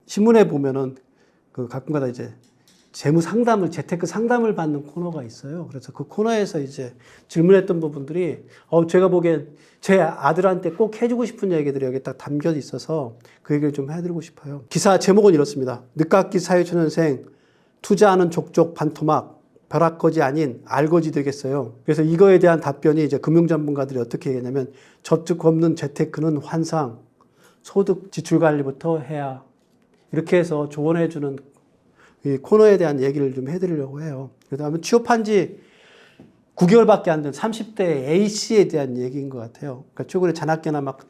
신문에 보면은 그 가끔가다 이제 재무 상담을, 재테크 상담을 받는 코너가 있어요. 그래서 그 코너에서 이제 질문했던 부분들이, 제가 보기엔 제 아들한테 꼭 해주고 싶은 얘기들이 여기 딱 담겨 있어서 그 얘기를 좀 해드리고 싶어요. 기사 제목은 이렇습니다. 늦깎이 사회초년생, 투자하는 족족 반토막, 벼락거지 아닌 알거지 되겠어요. 그래서 이거에 대한 답변이 이제 금융전문가들이 어떻게 얘기하냐면, 저축 없는 재테크는 환상, 소득 지출 관리부터 해야, 이렇게 해서 조언해주는 이 코너에 대한 얘기를 좀 해드리려고 해요. 그다음에 취업한 지 9개월밖에 안 된 30대 A씨에 대한 얘기인 것 같아요. 그러니까 최근에 자나깨나 막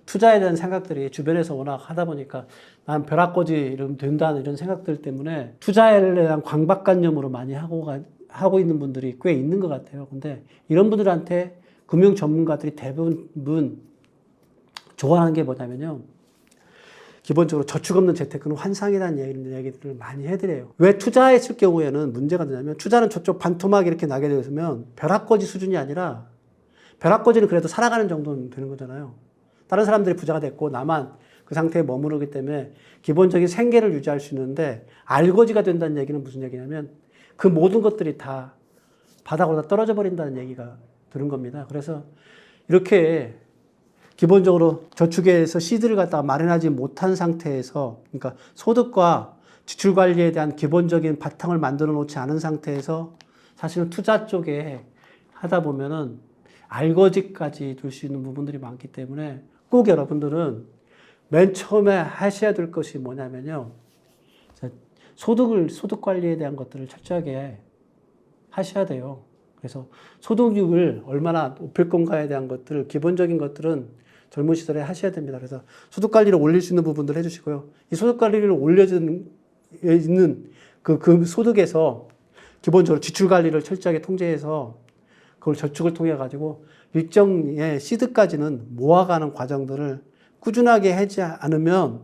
투자에 대한 생각들이 주변에서 워낙 하다 보니까 난 벼락거지 이러면 된다는 이런 생각들 때문에 투자에 대한 강박관념으로 많이 하고 있는 분들이 꽤 있는 것 같아요. 근데 이런 분들한테 금융 전문가들이 대부분 좋아하는 게 뭐냐면요. 기본적으로 저축 없는 재테크는 환상이라는 얘기들을 많이 해드려요. 왜 투자했을 경우에는 문제가 되냐면, 투자는 저쪽 반토막 이렇게 나게 되면 벼락거지 수준이 아니라, 벼락거지는 그래도 살아가는 정도는 되는 거잖아요. 다른 사람들이 부자가 됐고 나만 그 상태에 머무르기 때문에 기본적인 생계를 유지할 수 있는데, 알거지가 된다는 얘기는 무슨 얘기냐면 그 모든 것들이 다 바닥으로 다 떨어져 버린다는 얘기가 드는 겁니다. 그래서 이렇게 기본적으로 저축에서 시드를 갖다가 마련하지 못한 상태에서, 그러니까 소득과 지출 관리에 대한 기본적인 바탕을 만들어 놓지 않은 상태에서 사실은 투자 쪽에 하다 보면은 알거지까지 둘 수 있는 부분들이 많기 때문에 꼭 여러분들은 맨 처음에 하셔야 될 것이 뭐냐면요. 소득 관리에 대한 것들을 철저하게 하셔야 돼요. 그래서 소득률을 얼마나 높일 건가에 대한 것들, 기본적인 것들은 젊은 시절에 하셔야 됩니다. 그래서 소득 관리를 올릴 수 있는 부분들 해주시고요. 이 소득 관리를 올려주는 있는 그 소득에서 기본적으로 지출 관리를 철저하게 통제해서 그걸 저축을 통해 가지고 일정의 시드까지는 모아가는 과정들을 꾸준하게 하지 않으면,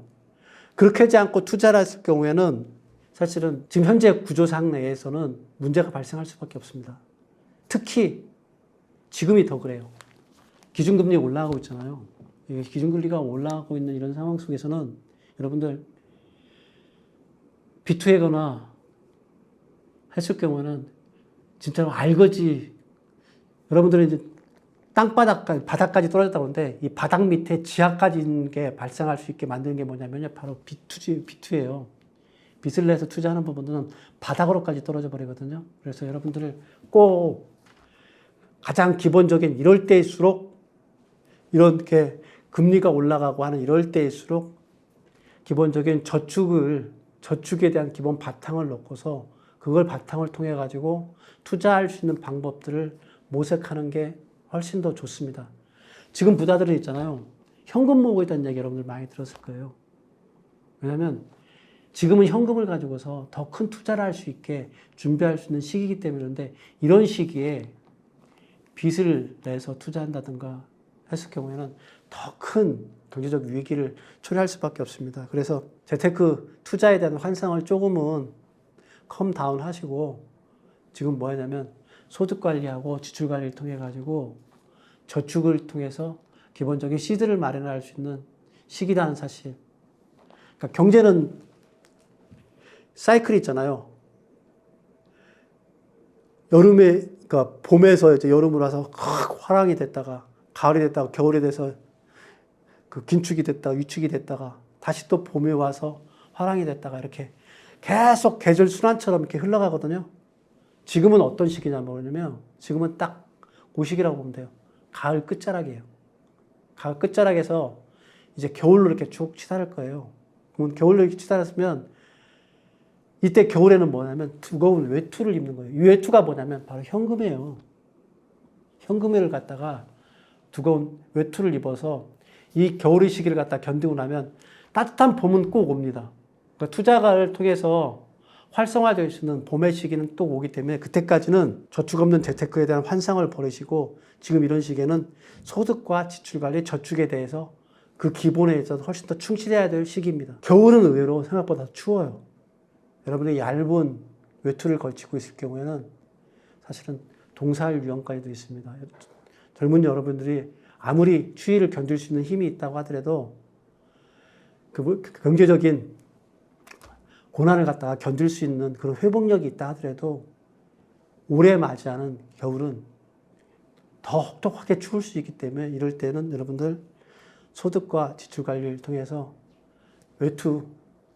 그렇게 하지 않고 투자를 했을 경우에는 사실은 지금 현재 구조상 내에서는 문제가 발생할 수밖에 없습니다. 특히 지금이 더 그래요. 기준금리 올라가고 있잖아요. 기준금리가 올라가고 있는 이런 상황 속에서는 여러분들 비투하거나 했을 경우에는 진짜로 알거지, 여러분들은 이제 바닥까지 떨어졌다고 하는데, 이 바닥 밑에 지하까지 있는 게 발생할 수 있게 만드는 게 뭐냐면요. 바로 비투예요. 빚을 내서 투자하는 부분들은 바닥으로까지 떨어져 버리거든요. 그래서 여러분들을 꼭 가장 기본적인 이럴 때일수록, 이렇게 금리가 올라가고 하는 이럴 때일수록 기본적인 저축에 대한 기본 바탕을 놓고서 그걸 바탕을 통해 가지고 투자할 수 있는 방법들을 모색하는 게 훨씬 더 좋습니다. 지금 부자들은 있잖아요. 현금 모으고 있다는 얘기 여러분들 많이 들었을 거예요. 왜냐하면 지금은 현금을 가지고서 더 큰 투자를 할 수 있게 준비할 수 있는 시기이기 때문인데, 이런 시기에 빚을 내서 투자한다든가 했을 경우에는 더 큰 경제적 위기를 초래할 수밖에 없습니다. 그래서 재테크 투자에 대한 환상을 조금은 컴다운 하시고, 지금 뭐 하냐면 소득 관리하고 지출 관리를 통해 가지고 저축을 통해서 기본적인 시드를 마련할 수 있는 시기라는 사실. 그러니까 경제는 사이클이 있잖아요. 그러니까 봄에서 이제 여름으로 와서 화랑이 됐다가 가을이 됐다가 겨울이 돼서 그 긴축이 됐다가 위축이 됐다가 다시 또 봄에 와서 화랑이 됐다가 이렇게 계속 계절 순환처럼 이렇게 흘러가거든요. 지금은 어떤 시기냐 뭐냐면, 지금은 딱 그 시기라고 보면 돼요. 가을 끝자락이에요. 가을 끝자락에서 이제 겨울로 이렇게 쭉 치달을 거예요. 그러면 겨울로 이렇게 치달았으면 이때 겨울에는 뭐냐면 두꺼운 외투를 입는 거예요. 이 외투가 뭐냐면 바로 현금이에요. 현금을 갖다가 두꺼운 외투를 입어서 이 겨울의 시기를 갖다 견디고 나면 따뜻한 봄은 꼭 옵니다. 그러니까 투자를 통해서 활성화될 수 있는 봄의 시기는 또 오기 때문에, 그때까지는 저축 없는 재테크에 대한 환상을 버리시고 지금 이런 시기에는 소득과 지출 관리, 저축에 대해서 그 기본에 있어서 훨씬 더 충실해야 될 시기입니다. 겨울은 의외로 생각보다 추워요. 여러분이 얇은 외투를 걸치고 있을 경우에는 사실은 동사할 위험까지도 있습니다. 젊은 여러분들이 아무리 추위를 견딜 수 있는 힘이 있다고 하더라도 그 경제적인 고난을 갖다가 견딜 수 있는 그런 회복력이 있다 하더라도 올해 맞이하는 겨울은 더 혹독하게 추울 수 있기 때문에 이럴 때는 여러분들 소득과 지출 관리를 통해서 외투,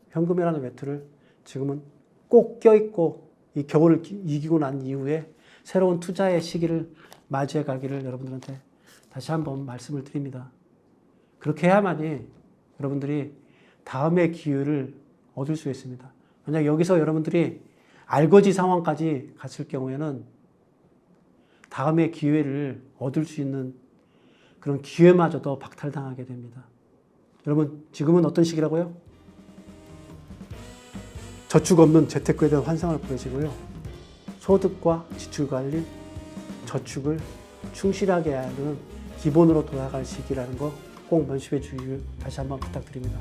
현금이라는 외투를 지금은 꼭 껴입고 이 겨울을 이기고 난 이후에 새로운 투자의 시기를 맞이해 가기를 여러분들한테 다시 한번 말씀을 드립니다. 그렇게 해야만이 여러분들이 다음의 기회를 얻을 수 있습니다. 만약 여기서 여러분들이 알거지 상황까지 갔을 경우에는 다음의 기회를 얻을 수 있는 그런 기회마저도 박탈당하게 됩니다. 여러분, 지금은 어떤 시기라고요? 저축 없는 재테크에 대한 환상을 보내시고요. 소득과 지출 관리, 저축을 충실하게 하는 기본으로 돌아갈 시기라는 거 꼭 면식해 주기를 다시 한번 부탁드립니다.